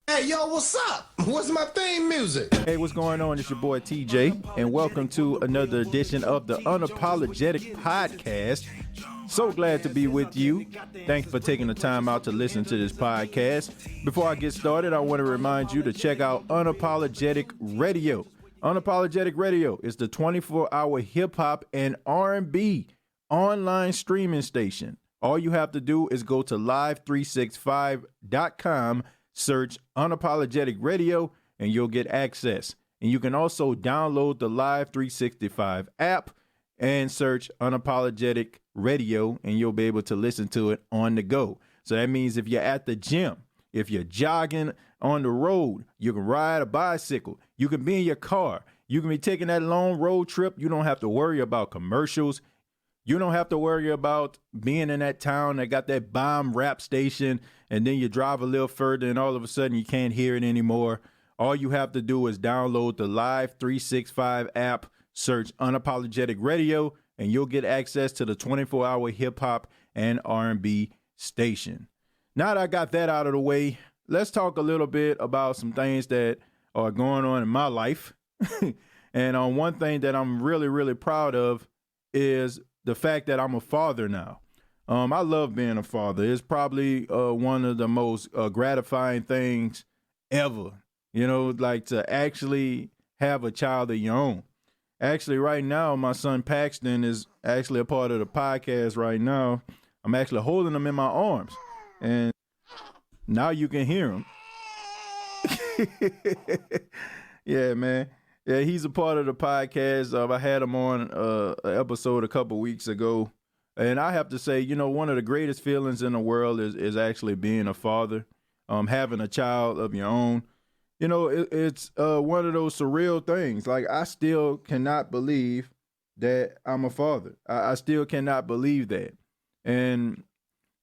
Hey, yo, what's up? What's my theme music? Hey, what's going on? It's your boy TJ, and welcome to another edition of the Unapologetic Podcast. So glad to be with you. Thanks for taking the time out to listen to this podcast. Before I get started, I want to remind you to check out Unapologetic Radio. Unapologetic Radio is the 24-hour hip-hop and R&B online streaming station. All you have to do is go to live365.com, search Unapologetic Radio, and you'll get access. And you can also download the Live 365 app and search Unapologetic Radio, and you'll be able to listen to it on the go. So that means if you're at the gym, if you're jogging on the road, you can ride a bicycle, you can be in your car, you can be taking that long road trip. You don't have to worry about commercials. You don't have to worry about being in that town that got that bomb rap station, and then you drive a little further and all of a sudden you can't hear it anymore. All you have to do is download the Live 365 app, search Unapologetic Radio, and you'll get access to the 24-hour hip-hop and R&B station. Now that I got that out of the way, let's talk a little bit about some things that are going on in my life. And one thing that I'm really, really proud of is the fact that I'm a father now. I love being a father. It's probably one of the most gratifying things ever, like to actually have a child of your own. Actually, right now, my son Paxton is actually a part of the podcast right now. I'm actually holding him in my arms, and now you can hear him. Yeah, man. Yeah, he's a part of the podcast. I had him on an episode a couple weeks ago. And I have to say, one of the greatest feelings in the world is actually being a father, having a child of your own. It's one of those surreal things. Like, I still cannot believe that I'm a father. I still cannot believe that. And,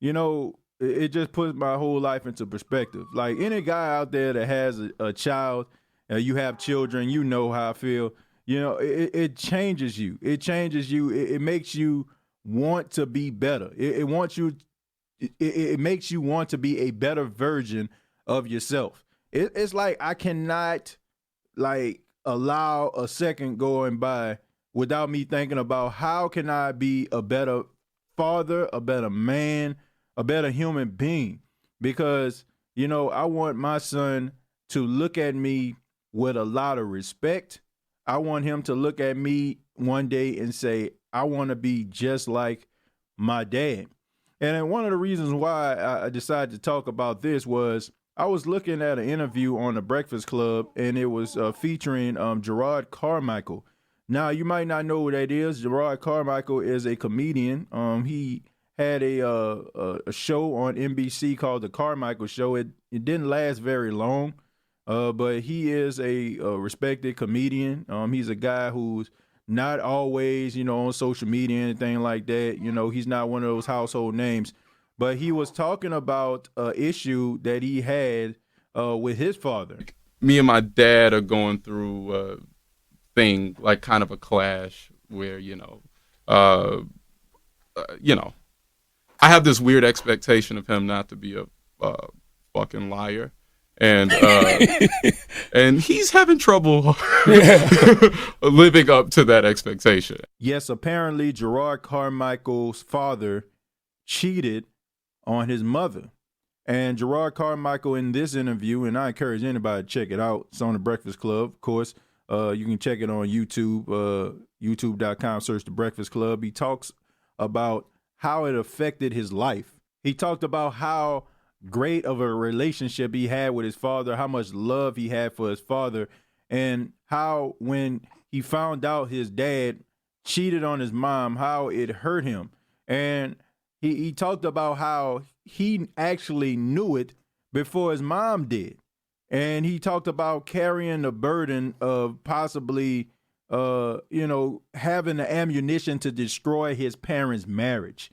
it just puts my whole life into perspective. Like, any guy out there that has a child, you have children, you know how I feel. It changes you. It changes you. It makes you want to be better. It wants you. It makes you want to be a better version of yourself. It's like I cannot allow a second going by without me thinking about how can I be a better father, a better man, a better human being. Because I want my son to look at me with a lot of respect. I want him to look at me one day and say, I want to be just like my dad. And then one of the reasons why I decided to talk about this was I was looking at an interview on the Breakfast Club, and it was featuring Gerard Carmichael. Now, you might not know who that is. Gerard Carmichael is a comedian. He had a show on NBC called The Carmichael Show. It didn't last very long. But he is a respected comedian. He's a guy who's not always, on social media or anything like that. He's not one of those household names. But he was talking about an issue that he had with his father. Me and my dad are going through a thing, like kind of a clash where, I have this weird expectation of him not to be a fucking liar. And and he's having trouble living up to that expectation. Yes, apparently Gerard Carmichael's father cheated on his mother. And Gerard Carmichael in this interview, and I encourage anybody to check it out. It's on the Breakfast Club, of course. You can check it on YouTube, youtube.com, search the Breakfast Club. He talks about how it affected his life. He talked about how great of a relationship he had with his father, how much love he had for his father, and how when he found out his dad cheated on his mom, how it hurt him. And he talked about how he actually knew it before his mom did. And he talked about carrying the burden of possibly, having the ammunition to destroy his parents' marriage.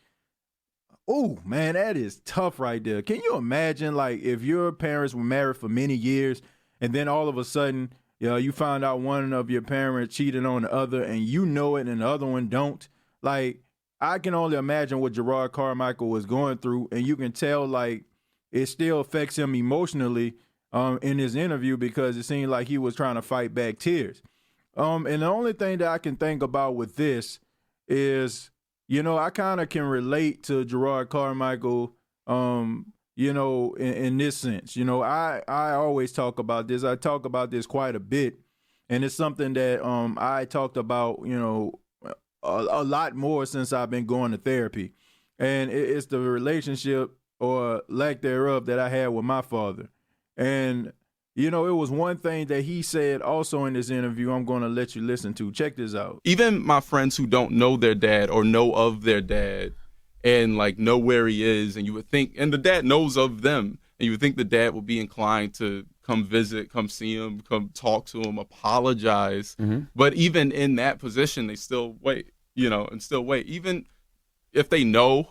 Oh, man, that is tough right there. Can you imagine, if your parents were married for many years and then all of a sudden, you find out one of your parents cheated on the other and you know it and the other one don't? I can only imagine what Gerard Carmichael was going through, and you can tell, it still affects him emotionally in his interview because it seemed like he was trying to fight back tears. And the only thing that I can think about with this is, I kind of can relate to Gerard Carmichael, in this sense. I always talk about this. I talk about this quite a bit. And it's something that I talked about, a lot more since I've been going to therapy. And it's the relationship or lack thereof that I had with my father. And, it was one thing that he said also in this interview I'm going to let you listen to. Check this out. Even my friends who don't know their dad or know of their dad and like know where he is, and you would think, and the dad knows of them, and you would think the dad would be inclined to come visit, come see him, come talk to him, apologize. Mm-hmm. But even in that position, they still wait, and still wait. Even if they know,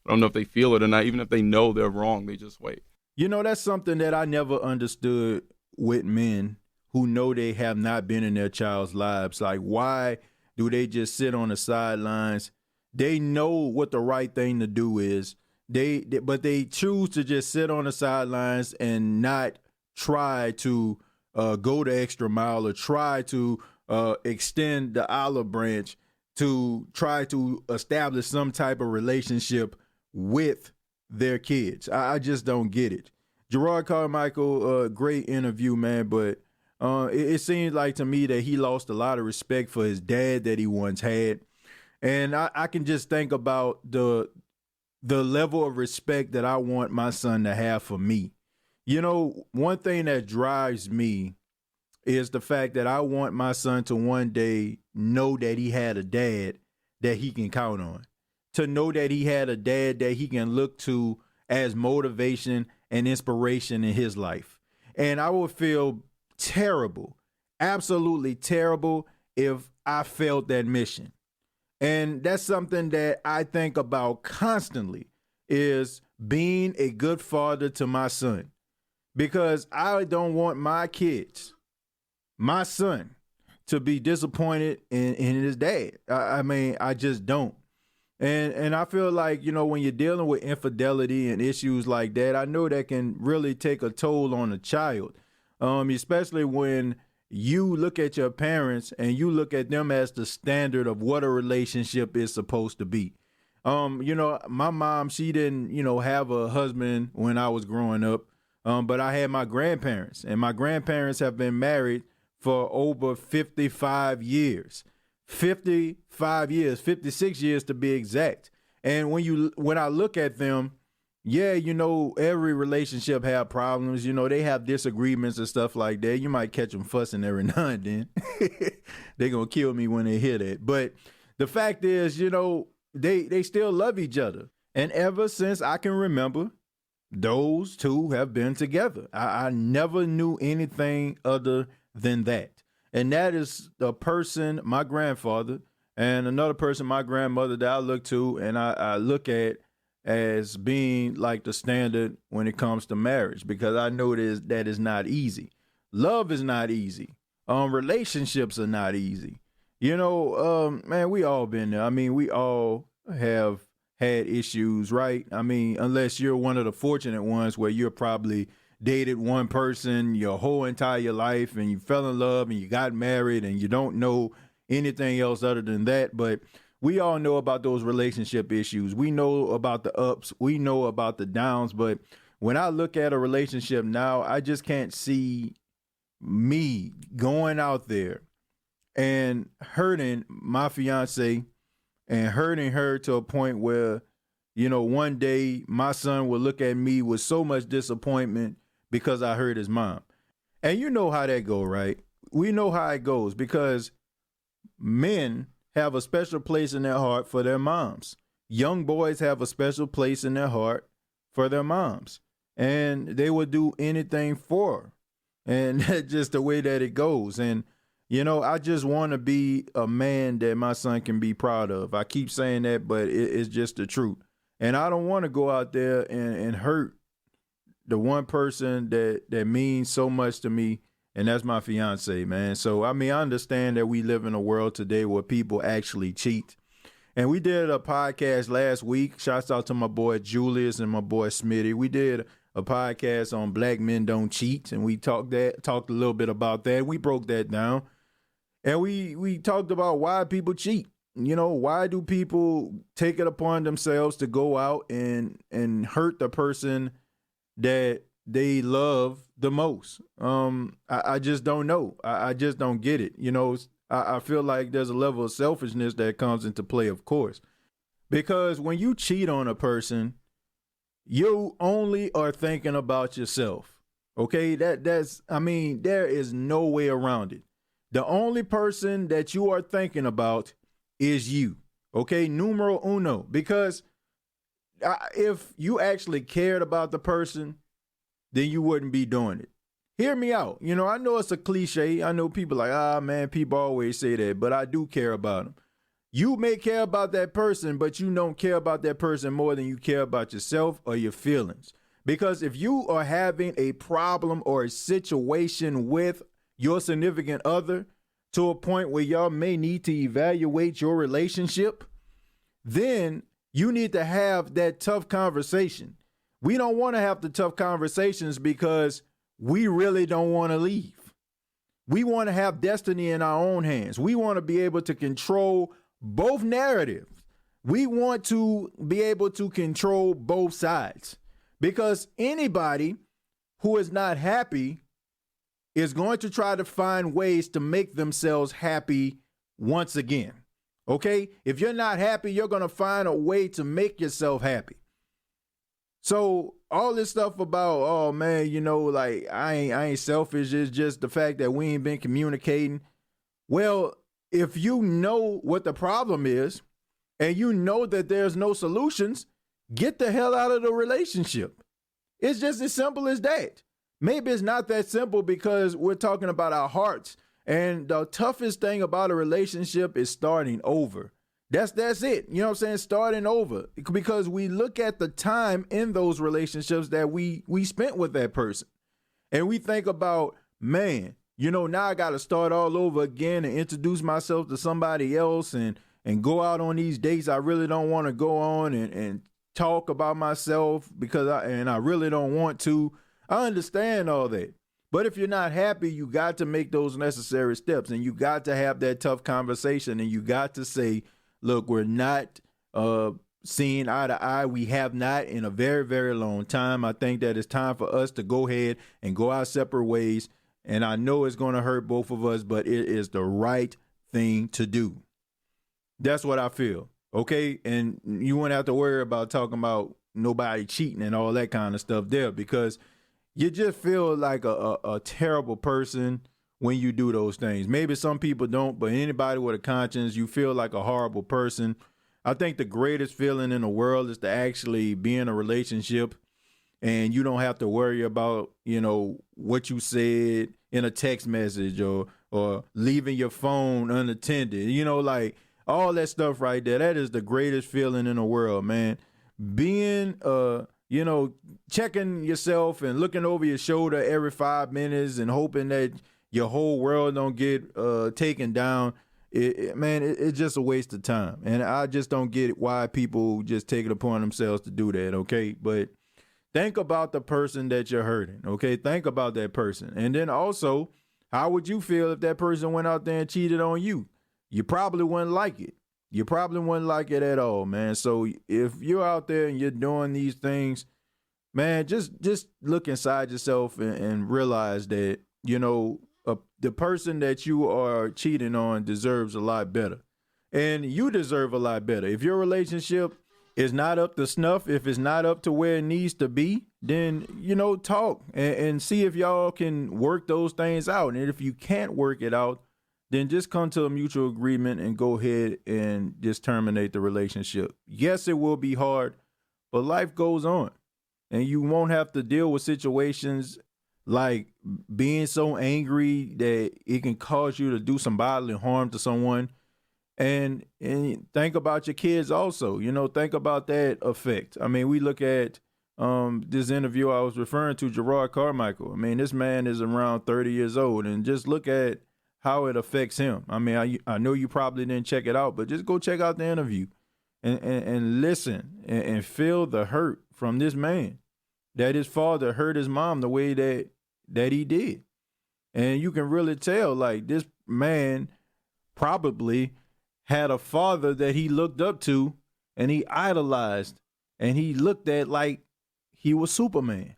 I don't know if they feel it or not, even if they know they're wrong, they just wait. That's something that I never understood with men who know they have not been in their child's lives. Like, why do they just sit on the sidelines? They know what the right thing to do is. But they choose to just sit on the sidelines and not try to go the extra mile or try to extend the olive branch to try to establish some type of relationship with their kids. I just don't get it. Gerard Carmichael, great interview, man, but it seems like to me that he lost a lot of respect for his dad that he once had. And I can just think about the level of respect that I want my son to have for me. One thing that drives me is the fact that I want my son to one day know that he had a dad that he can count on. To know that he had a dad that he can look to as motivation and inspiration in his life. And I would feel terrible, absolutely terrible, if I failed that mission. And that's something that I think about constantly, is being a good father to my son. Because I don't want my kids, my son, to be disappointed in his dad. I just don't. And I feel like, when you're dealing with infidelity and issues like that, I know that can really take a toll on a child, especially when you look at your parents and you look at them as the standard of what a relationship is supposed to be. My mom, she didn't, have a husband when I was growing up, but I had my grandparents, and my grandparents have been married for over 55 years. 55 years, 56 years to be exact. And when I look at them, yeah, every relationship have problems. They have disagreements and stuff like that. You might catch them fussing every now and then. They're going to kill me when they hear that. But the fact is, they still love each other. And ever since I can remember, those two have been together. I never knew anything other than that. And that is the person, my grandfather, and another person, my grandmother, that I look to and I look at as being like the standard when it comes to marriage, because I know that is not easy. Love is not easy. Relationships are not easy. Man, we all been there. We all have had issues, right? Unless you're one of the fortunate ones where you're probably dated one person your whole entire life and you fell in love and you got married and you don't know anything else other than that. But we all know about those relationship issues. We know about the ups. We know about the downs. But when I look at a relationship now, I just can't see me going out there and hurting my fiance and hurting her to a point where, one day my son will look at me with so much disappointment because I hurt his mom. And you know how that go, right? We know how it goes, because men have a special place in their heart for their moms. Young boys have a special place in their heart for their moms. And they will do anything for her. And that's just the way that it goes. And, I just want to be a man that my son can be proud of. I keep saying that, but it's just the truth. And I don't want to go out there and hurt the one person that means so much to me, and that's my fiance, man. So, I understand that we live in a world today where people actually cheat. And we did a podcast last week. Shouts out to my boy Julius and my boy Smitty. We did a podcast on Black Men Don't Cheat, and we talked a little bit about that. We broke that down, and we talked about why people cheat. You know, why do people take it upon themselves to go out and hurt the person that they love the most? I just don't know. I just don't get it. You know, I feel like there's a level of selfishness that comes into play, of course, because when you cheat on a person, you only are thinking about yourself. Okay, there is no way around it. The only person that you are thinking about is you. Okay, numero uno. Because if you actually cared about the person, then you wouldn't be doing it. Hear me out. You know, I know it's a cliche. I know people like, man, people always say that, but I do care about them. You may care about that person, but you don't care about that person more than you care about yourself or your feelings. Because if you are having a problem or a situation with your significant other to a point where y'all may need to evaluate your relationship, then you need to have that tough conversation. We don't want to have the tough conversations because we really don't want to leave. We want to have destiny in our own hands. We want to be able to control both narratives. We want to be able to control both sides, because anybody who is not happy is going to try to find ways to make themselves happy once again. Okay? If you're not happy, you're going to find a way to make yourself happy. So all this stuff about, oh man, you know, like I ain't selfish, it's just the fact that we ain't been communicating. Well, if you know what the problem is and you know that there's no solutions, get the hell out of the relationship. It's just as simple as that. Maybe it's not that simple because we're talking about our hearts. And the toughest thing about a relationship is starting over. That's it. You know what I'm saying? Starting over. Because we look at the time in those relationships that we spent with that person. And we think about, man, you know, now I got to start all over again and introduce myself to somebody else and go out on these dates I really don't want to go on and talk about myself because I really don't want to. I understand all that. But if you're not happy, you got to make those necessary steps, and you got to have that tough conversation, and you got to say, look, we're not seeing eye to eye. We have not in a very, very long time. I think that it's time for us to go ahead and go our separate ways. And I know it's going to hurt both of us, but it is the right thing to do. That's what I feel. Okay. And you won't have to worry about talking about nobody cheating and all that kind of stuff there, because you just feel like a terrible person when you do those things. Maybe some people don't, but anybody with a conscience, you feel like a horrible person. I think the greatest feeling in the world is to actually be in a relationship and you don't have to worry about, you know, what you said in a text message or leaving your phone unattended, you know, like all that stuff right there. That is the greatest feeling in the world, man. Being, you know, checking yourself and looking over your shoulder every 5 minutes and hoping that your whole world don't get taken down. It's just a waste of time. And I just don't get why people just take it upon themselves to do that, okay? But think about the person that you're hurting, okay? Think about that person. And then also, how would you feel if that person went out there and cheated on you? You probably wouldn't like it. You probably wouldn't like it at all, man. So if you're out there and you're doing these things, man, just look inside yourself and realize that, you know, the person that you are cheating on deserves a lot better. And you deserve a lot better. If your relationship is not up to snuff, if it's not up to where it needs to be, then, you know, talk and see if y'all can work those things out. And if you can't work it out, then just come to a mutual agreement and go ahead and just terminate the relationship. Yes, it will be hard, but life goes on. And you won't have to deal with situations like being so angry that it can cause you to do some bodily harm to someone. And think about your kids also, you know, think about that effect. I mean, we look at this interview I was referring to, Gerard Carmichael. I mean, this man is around 30 years old, and just look at how it affects him. I mean, I know you probably didn't check it out, but just go check out the interview and listen and feel the hurt from this man. that his father hurt his mom the way that he did. And you can really tell, like, this man probably had a father that he looked up to and he idolized and he looked at like he was Superman,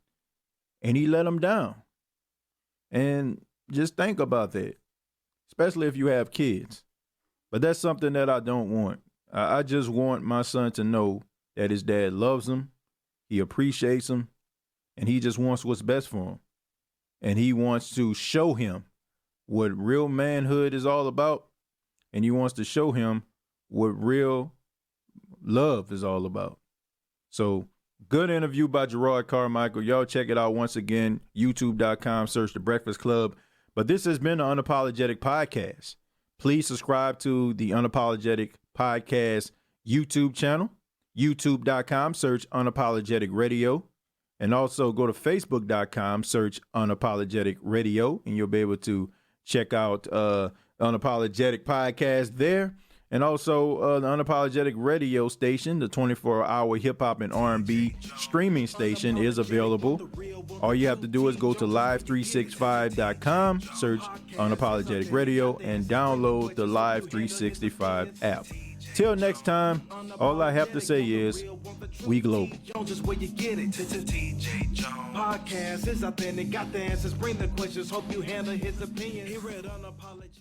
and he let him down. And just think about that, especially if you have kids. But that's something that I don't want. I just want my son to know that his dad loves him, he appreciates him, and he just wants what's best for him. And he wants to show him what real manhood is all about, and he wants to show him what real love is all about. So, good interview by Gerard Carmichael. Y'all check it out once again, youtube.com, search The Breakfast Club. But this has been the Unapologetic Podcast. Please subscribe to the Unapologetic Podcast YouTube channel, youtube.com, search Unapologetic Radio. And also go to facebook.com, search Unapologetic Radio, and you'll be able to check out Unapologetic Podcast there. And also the Unapologetic Radio station, the 24-hour hip-hop and R&B streaming station, is available. All you have to do is go to live365.com, search Unapologetic Radio, and download the Live 365 app. Till next time, all I have to say is, we global. Podcast is authentic, got the answers, bring the questions, hope you handle his opinion. Here at Unapologetic.